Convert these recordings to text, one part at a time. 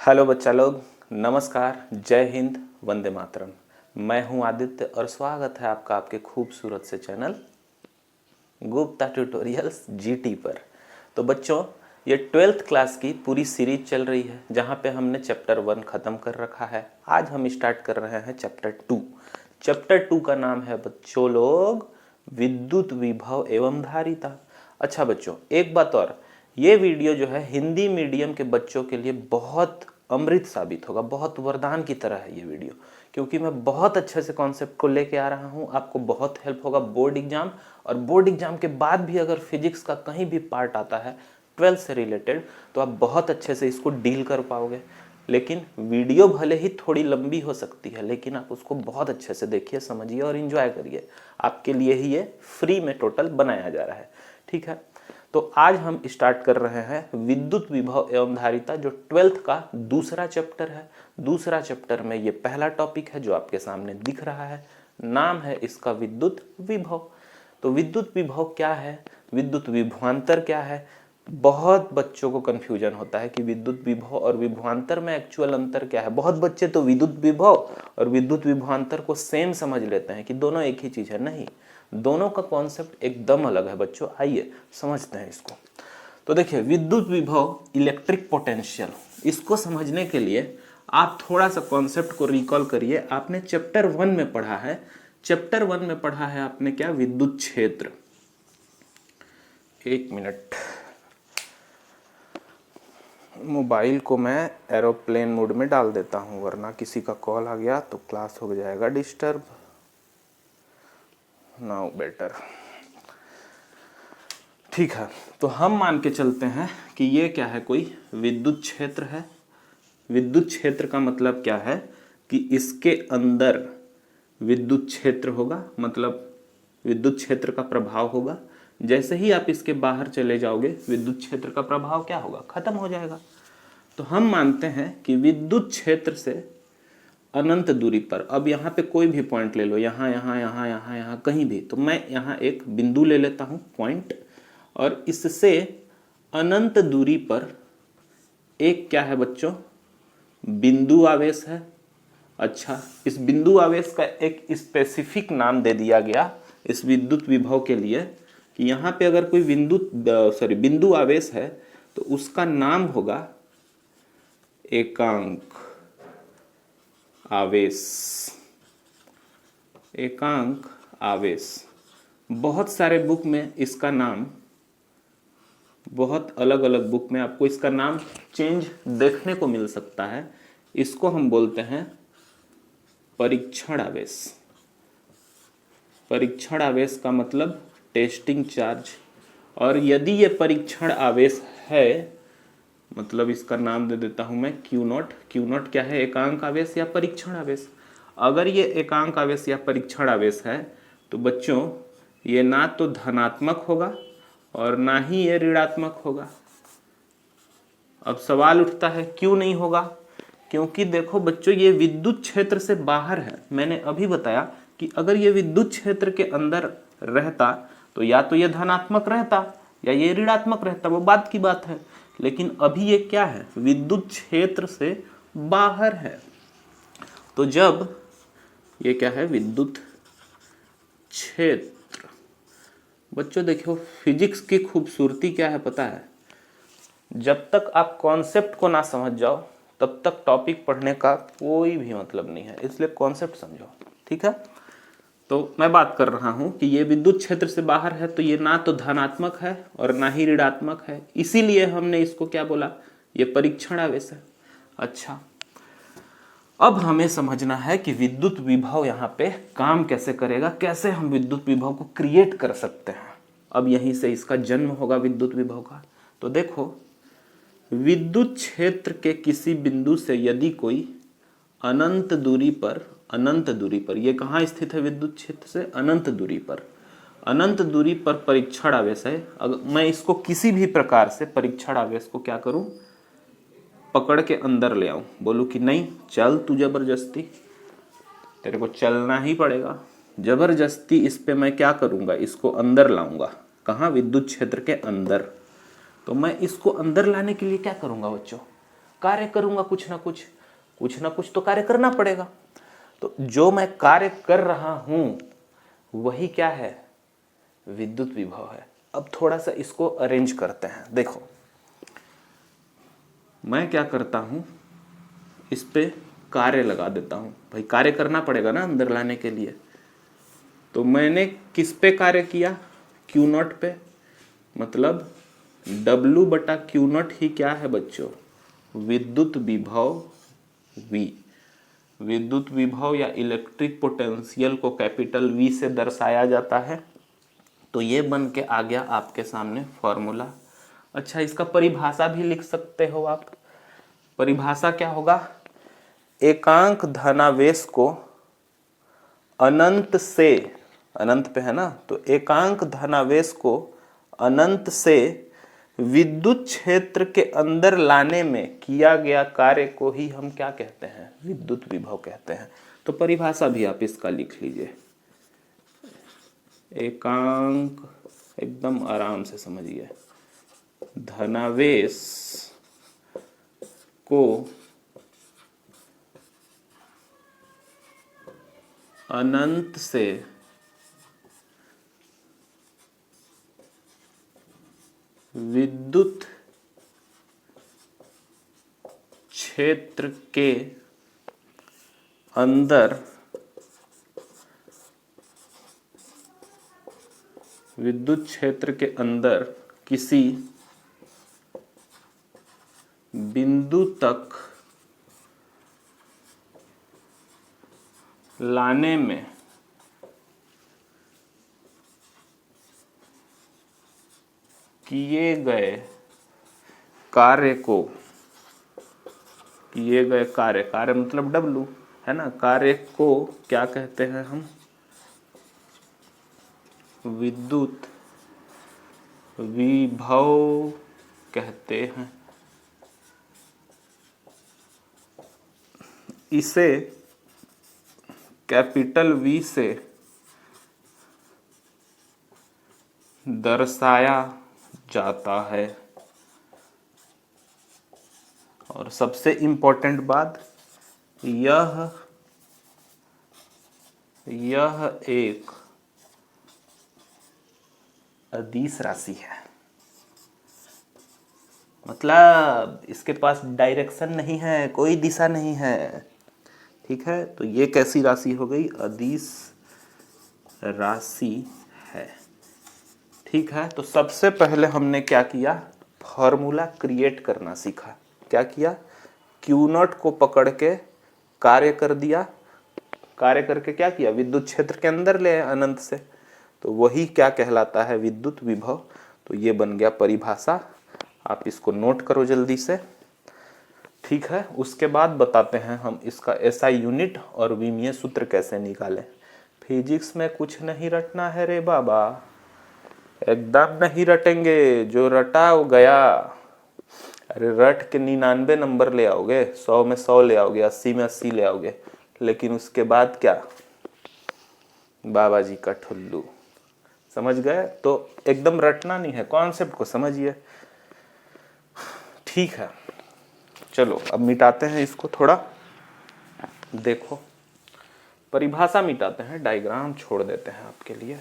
Hello बच्चा लोग, नमस्कार, जय हिंद, वंदे मातरम। मैं हूं आदित्य और स्वागत है आपका आपके खूबसूरत से चैनल गुप्ता ट्यूटोरियल्स जीटी पर। तो बच्चों, ये 12th क्लास की पूरी सीरीज चल रही है जहां पे हमने चैप्टर 1 ख़त्म कर रखा है। आज हम स्टार्ट कर रहे हैं चैप्टर 2। चैप्टर 2 का नाम है बच्चों लोग विद्युत विभव एवं धारिता। अच्छा बच्चों, एक बात और, ये वीडियो जो है हिंदी मीडियम के बच्चों के लिए बहुत अमृत साबित होगा, बहुत वरदान की तरह है ये वीडियो, क्योंकि मैं बहुत अच्छे से कॉन्सेप्ट को लेके आ रहा हूँ। आपको बहुत हेल्प होगा बोर्ड एग्जाम, और बोर्ड एग्जाम के बाद भी अगर फिजिक्स का कहीं भी पार्ट आता है 12 से रिलेटेड तो आप बहुत अच्छे से इसको डील कर पाओगे। लेकिन वीडियो भले ही थोड़ी लंबी हो सकती है, लेकिन आप उसको बहुत अच्छे से देखिए, समझिए और एंजॉय करिए। आपके लिए ही ये फ्री में टोटल बनाया जा रहा है, ठीक है। तो आज हम स्टार्ट कर रहे हैं विद्युत विभव एवं धारिता, जो 12th का दूसरा चैप्टर है। दूसरा चैप्टर में ये पहला टॉपिक है जो आपके सामने दिख रहा है, नाम है इसका विद्युत विभव। तो विद्युत विभव क्या है, विद्युत विभवांतर क्या है? बहुत बच्चों को कंफ्यूजन होता है कि विद्युत विभव और विभवांतर में एक्चुअल अंतर क्या है। बहुत बच्चे तो विद्युत विभव और विद्युत विभवांतर को सेम समझ लेते हैं कि दोनों एक ही चीज है। नहीं, दोनों का कॉन्सेप्ट एकदम अलग है बच्चों। आइए समझते हैं इसको। तो देखिए, विद्युत विभव इलेक्ट्रिक पोटेंशियल, इसको समझने के लिए आप थोड़ा सा कॉन्सेप्ट को रिकॉल करिए। आपने चैप्टर 1 में पढ़ा है, चैप्टर 1 में पढ़ा है आपने क्या, विद्युत क्षेत्र। एक मिनट, मोबाइल को मैं एरोप्लेन मोड में डाल देता हूं, वरना किसी का कॉल आ गया तो क्लास हो जाएगा डिस्टर्ब। नाउ बेटर, ठीक है। तो हम मान के चलते हैं कि ये क्या है, कोई विद्युत क्षेत्र है। विद्युत क्षेत्र का मतलब क्या है कि इसके अंदर विद्युत क्षेत्र होगा, मतलब विद्युत क्षेत्र का प्रभाव होगा। जैसे ही आप इसके बाहर चले जाओगे विद्युत क्षेत्र का प्रभाव क्या होगा, खत्म हो जाएगा। तो हम मानते हैं कि विद्युत क्षेत्र से अनंत दूरी पर, अब यहाँ पे कोई भी पॉइंट ले लो, यहाँ यहाँ यहाँ यहाँ यहाँ कहीं भी, तो मैं यहाँ एक बिंदु ले लेता हूँ पॉइंट, और इससे अनंत दूरी पर एक क्या है बच्चों, बिंदु आवेश है। अच्छा, इस बिंदु आवेश का एक स्पेसिफिक नाम दे दिया गया इस विद्युत विभव के लिए कि यहाँ पे अगर कोई बिंदु आवेश है तो उसका नाम होगा एकांक आवेश। एकांक आवेश, बहुत सारे बुक में इसका नाम, बहुत अलग अलग बुक में आपको इसका नाम चेंज देखने को मिल सकता है। इसको हम बोलते हैं परीक्षण आवेश। परीक्षण आवेश का मतलब टेस्टिंग चार्ज। और यदि ये परीक्षण आवेश है, मतलब इसका नाम दे देता हूं मैं क्यू नॉट। क्यू नॉट क्या है, एकांक आवेश या परीक्षण आवेश। अगर ये एकांक आवेश या परीक्षण आवेश है तो बच्चों ये ना तो धनात्मक होगा और ना ही ये ऋणात्मक होगा। अब सवाल उठता है क्यों नहीं होगा, क्योंकि देखो बच्चों ये विद्युत क्षेत्र से बाहर है। मैंने अभी बताया कि अगर ये विद्युत क्षेत्र के अंदर रहता तो या तो ये धनात्मक रहता या ये ऋणात्मक रहता, वो बात की बात है। लेकिन अभी ये क्या है, विद्युत क्षेत्र से बाहर है। तो जब ये क्या है, विद्युत क्षेत्र, बच्चों देखो फिजिक्स की खूबसूरती क्या है पता है, जब तक आप कॉन्सेप्ट को ना समझ जाओ तब तक टॉपिक पढ़ने का कोई भी मतलब नहीं है। इसलिए कॉन्सेप्ट समझो, ठीक है। तो मैं बात कर रहा हूं कि ये विद्युत क्षेत्र से बाहर है, तो ये ना तो धनात्मक है और ना ही ऋणात्मक है, इसीलिए हमने इसको क्या बोला, ये परीक्षण आवेश है। अच्छा, अब हमें समझना है कि विद्युत विभव यहाँ पे काम कैसे करेगा, कैसे हम विद्युत विभव को क्रिएट कर सकते हैं। अब यहीं से इसका जन्म होगा विद्युत विभव का। तो देखो, विद्युत क्षेत्र के किसी बिंदु से यदि कोई अनंत दूरी पर, अनंत दूरी पर, ये कहाँ स्थित है विद्युत क्षेत्र से, अनंत दूरी पर, अनंत दूरी पर परीक्षण आवेश है। अगर मैं इसको किसी भी प्रकार से परीक्षण आवेश को क्या करूं, पकड़ के अंदर ले आऊं, बोलूं कि नहीं चल तू, जबरदस्ती तेरे को चलना ही पड़ेगा, जबरदस्ती इस पे मैं क्या करूंगा, इसको अंदर लाऊंगा। कहाँ, विद्युत क्षेत्र के अंदर। तो मैं इसको अंदर लाने के लिए क्या करूंगा बच्चों, कार्य करूंगा कुछ ना कुछ तो कार्य करना पड़ेगा। तो जो मैं कार्य कर रहा हूं वही क्या है, विद्युत विभव है। अब थोड़ा सा इसको अरेंज करते हैं। देखो मैं क्या करता हूं, इस पे कार्य लगा देता हूं। भाई कार्य करना पड़ेगा ना अंदर लाने के लिए। तो मैंने किस पे कार्य किया, क्यू नॉट पे, मतलब W बटा क्यू नॉट ही क्या है बच्चों, विद्युत विभव V। विद्युत विभव या इलेक्ट्रिक पोटेंशियल को कैपिटल V से दर्शाया जाता है। तो ये बन के आ गया आपके सामने फॉर्मूला। अच्छा, इसका परिभाषा भी लिख सकते हो आप। परिभाषा क्या होगा, एकांक धनावेश को अनंत से, अनंत पे है ना, तो एकांक धनावेश को अनंत से विद्युत क्षेत्र के अंदर लाने में किया गया कार्य को ही हम क्या कहते हैं, विद्युत विभव कहते हैं। तो परिभाषा भी आप इसका लिख लीजिए। एकांक, एकदम आराम से समझिए, धनावेश को अनंत से विद्युत क्षेत्र के अंदर, विद्युत क्षेत्र के अंदर किसी बिंदु तक लाने में किए गए कार्य को, किए गए कार्य, कार्य मतलब W है ना, कार्य को क्या कहते हैं हम, विद्युत विभव कहते हैं। इसे कैपिटल V से दर्शाया जाता है। और सबसे इंपॉर्टेंट बात, यह एक अदिश राशि है, मतलब इसके पास डायरेक्शन नहीं है, कोई दिशा नहीं है। ठीक है, तो ये कैसी राशि हो गई, अदिश राशि है। ठीक है, तो सबसे पहले हमने क्या किया, फॉर्मूला क्रिएट करना सीखा। क्या किया, क्यू नॉट को पकड़ के कार्य कर दिया, कार्य करके क्या किया, विद्युत क्षेत्र के अंदर ले अनंत से, तो वही क्या कहलाता है, विद्युत विभव। तो ये बन गया परिभाषा, आप इसको नोट करो जल्दी से। ठीक है, उसके बाद बताते हैं हम इसका एसआई यूनिट और विमीय सूत्र कैसे निकालें। फिजिक्स में कुछ नहीं रटना है रे बाबा, एकदम नहीं रटेंगे, जो रटा वो गया। अरे रट के 99 नंबर ले आओगे, 100 में 100 ले आओगे, 80 में 80 ले आओगे, लेकिन उसके बाद क्या, बाबा जी का ठुल्लू। समझ गए, तो एकदम रटना नहीं है, कॉन्सेप्ट को समझिए। ठीक है, चलो अब मिटाते हैं इसको थोड़ा। देखो परिभाषा मिटाते हैं, डायग्राम छोड़ देते हैं आपके लिए।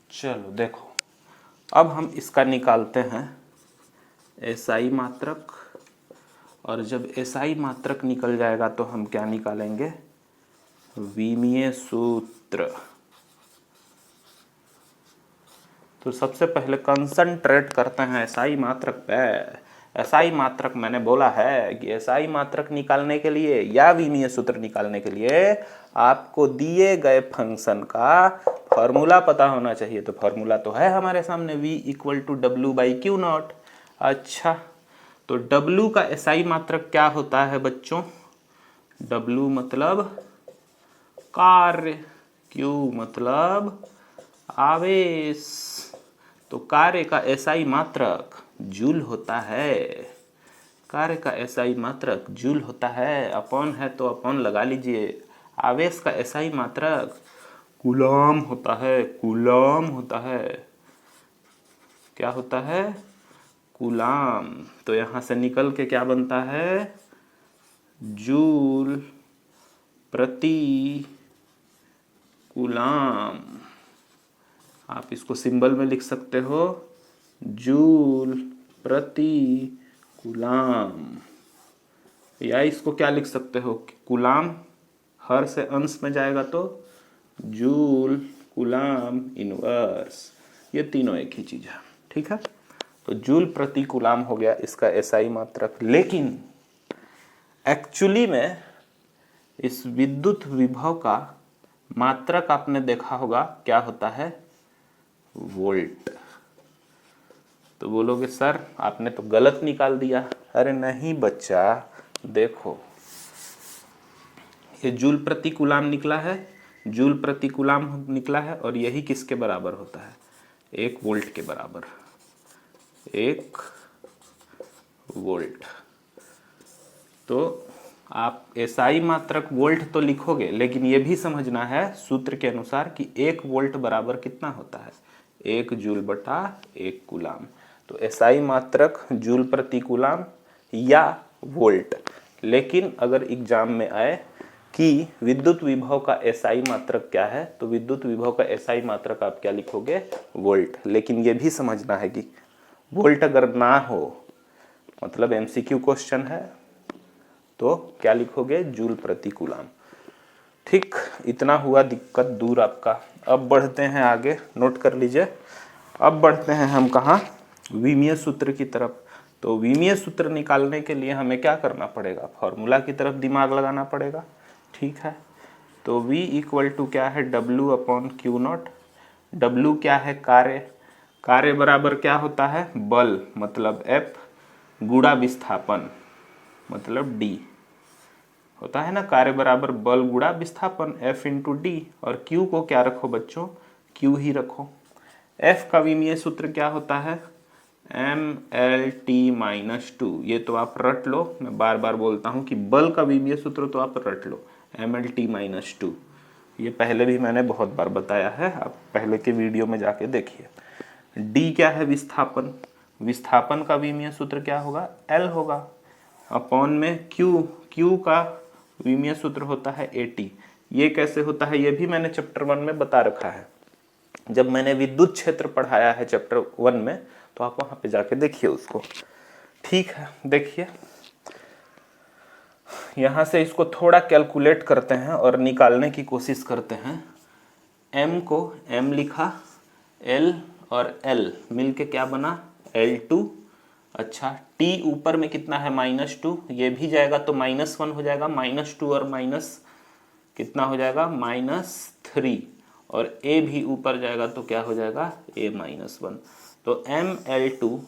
चलो देखो, अब हम इसका निकालते हैं एसआई मात्रक, और जब एसआई मात्रक निकल जाएगा तो हम क्या निकालेंगे, विमीय सूत्र। तो सबसे पहले कंसंट्रेट करते हैं एसआई मात्रक पे। एसआई मात्रक मैंने बोला है कि एसआई मात्रक निकालने के लिए या विमीय सूत्र निकालने के लिए आपको दिए गए फंक्शन का फॉर्मूला पता होना चाहिए। तो फॉर्मूला तो है हमारे सामने, v equal to W by Q naught. अच्छा, तो W का एसआई मात्रक क्या होता है बच्चों, W मतलब कार्य, Q मतलब आवेश। तो कार्य का एसआई मात्रक जूल होता है, कार्य का एसआई मात्रक जूल होता है। अपॉन है तो अपॉन लगा लीजिए। आवेश का एसआई मात्रक कूलम होता है, कूलम होता है। क्या होता है? कूलम। तो यहां से निकल के क्या बनता है? जूल प्रति कूलम। आप इसको सिंबल में लिख सकते हो, जूल प्रति कूलम। या इसको क्या लिख सकते हो? कूलम हर से अंश में जाएगा तो जूल कूलम इनवर्स। ये तीनों एक ही चीज है, ठीक है। तो जूल प्रति कूलम हो गया इसका एसआई मात्रक। लेकिन एक्चुअली में इस विद्युत विभव का मात्रक आपने देखा होगा क्या होता है? वोल्ट। तो बोलोगे सर आपने तो गलत निकाल दिया। अरे नहीं बच्चा, देखो ये जूल प्रति कूलम निकला है, जूल प्रति कूलम निकला है, और यही किसके बराबर होता है? 1 वोल्ट के बराबर। 1 वोल्ट। तो आप एसआई मात्रक वोल्ट तो लिखोगे, लेकिन ये भी समझना है सूत्र के अनुसार कि 1 वोल्ट बराबर कितना होता है? 1 जूल बटा 1 कूलम। तो एसआई मात्रक जूल प्रति कूलम या वोल्ट। लेकिन अगर एग्जाम में आए कि विद्युत विभव का एसआई मात्रक क्या है, तो विद्युत विभव का एसआई मात्रक आप क्या लिखोगे? वोल्ट। लेकिन ये भी समझना है कि वोल्ट अगर ना हो, मतलब एमसीक्यू क्वेश्चन है, तो क्या लिखोगे? जूल प्रति कूलम। ठीक, इतना हुआ दिक्कत दूर आपका। अब बढ़ते हैं आगे, नोट कर लीजिए। अब बढ़ते हैं हम कहाँ? विमीय सूत्र की तरफ। तो विमीय सूत्र निकालने के लिए हमें क्या करना पड़ेगा? फॉर्मूला की तरफ दिमाग लगाना पड़ेगा, ठीक है। तो V इक्वल टू क्या है? W upon Q not. W क्या है? कार्य। कार्य बराबर क्या होता है? बल मतलब F गुणा विस्थापन मतलब D होता है ना। कार्य बराबर बल गुणा विस्थापन F इंटू डी। और Q को क्या रखो बच्चों? Q ही रखो। F का विमीय सूत्र क्या होता है? MLT-2। ये तो आप रट लो, मैं बार बार बोलता हूँ कि बल का विमीय सूत्र तो आप रट लो, MLT-2। ये पहले भी मैंने बहुत बार बताया है, आप पहले के वीडियो में जाके देखिए। D क्या है? विस्थापन। विस्थापन का विमीय सूत्र क्या होगा? L होगा। अपॉन में Q का विमीय सूत्र होता है AT। ये कैसे होता है? ये भी मैंने चैप्टर 1 में बता रखा है। जब मैंने विद्युत क्षेत्र पढ़ाया है चैप्टर 1 में, तो आप वहां पे जाके देखिए उसको, ठीक है। देखिए यहां से इसको थोड़ा कैलकुलेट करते हैं और निकालने की कोशिश करते हैं। m को m लिखा, l और l मिलके क्या बना? L2। अच्छा, t ऊपर में कितना है? -2। ये भी जाएगा तो -1 हो जाएगा। -2 और माइनस कितना हो जाएगा? -3। और a भी ऊपर जाएगा तो क्या हो जाएगा? a-1। तो ML2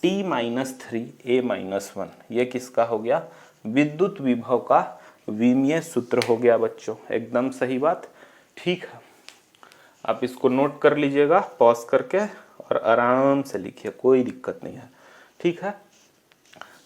T-3 a-1 ये किसका हो गया? विद्युत विभव का विमीय सूत्र हो गया बच्चों। एकदम सही बात, ठीक है। आप इसको नोट कर लीजिएगा पॉज करके और आराम से लिखिए, कोई दिक्कत नहीं है, ठीक है।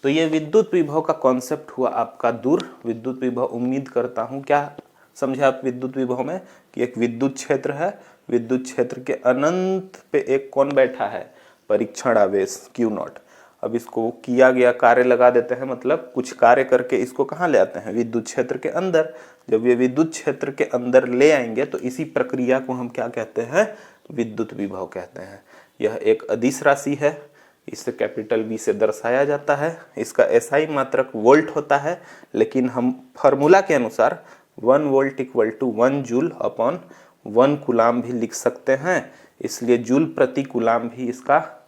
तो ये विद्युत विभव का कॉन्सेप्ट हुआ आपका दूर। विद्युत विभव, उम्मीद करता हूं क्या समझे आप विद्युत विभव में कि एक विद्युत क्षेत्र है, विद्युत क्षेत्र के अनंत पे एक कौन बैठा है? परीक्षण आवेश Q0। अब इसको किया गया कार्य लगा देते हैं, मतलब कुछ कार्य करके इसको कहाँ ले आते हैं? विद्युत क्षेत्र के अंदर। जब ये विद्युत क्षेत्र के अंदर ले आएंगे तो इसी प्रक्रिया को हम क्या कहते हैं? विद्युत विभव कहते हैं। यह एक अदिश राशि है, इसे कैपिटल V से दर्शाया जाता है। इसका एसआई मात्रक वोल्ट होता है, लेकिन हम फॉर्मूला के अनुसार 1 volt equal to 1 joule upon 1 coulomb भी लिख सकते हैं। इसलिए जूल प्रति कूलम भी इसका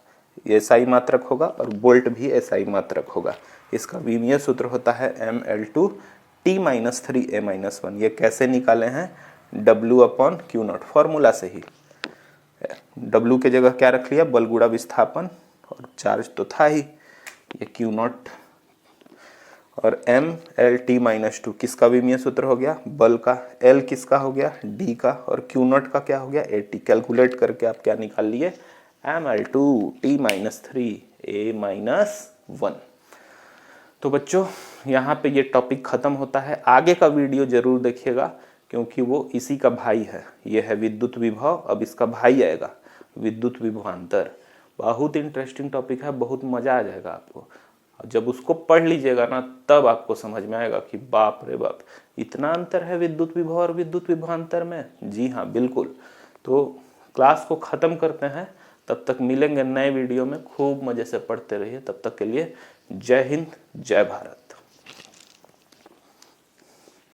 एसआई मात्रक होगा और वोल्ट भी एसआई मात्रक होगा। इसका विमीय सूत्र होता है ML2 T-3 a-1। ये कैसे निकाले हैं? W अपॉन Q0 फॉर्मूला से ही। W के जगह क्या रख लिया? बल गुणा विस्थापन, और चार्ज तो था ही ये Q0। और MLT-2 किसका विमीय सूत्र हो गया? बल का। L किसका हो गया? D का। और Q0 का क्या हो गया? AT। कैलकुलेट करके आप क्या निकाल लिए? ML2 T-3 a-1। तो बच्चों यहाँ पे ये टॉपिक खत्म होता है। आगे का वीडियो जरूर देखिएगा, क्योंकि वो इसी का भाई है। ये है विद्युत विभव, अब इसका भाई आएगा विद्युत विभवांतर। बहुत इंटरेस्टिंग टॉपिक है, बहुत मजा आ जाएगा आपको। जब उसको पढ़ लीजिएगा ना तब आपको समझ में आएगा कि बाप रे बाप, इतना अंतर है विद्युत विभव और विद्युत विभवांतर में। जी हाँ बिल्कुल। तो क्लास को ख़त्म करते हैं, तब तक मिलेंगे नए वीडियो में। खूब मज़े से पढ़ते रहिए, तब तक के लिए जय हिंद जय भारत।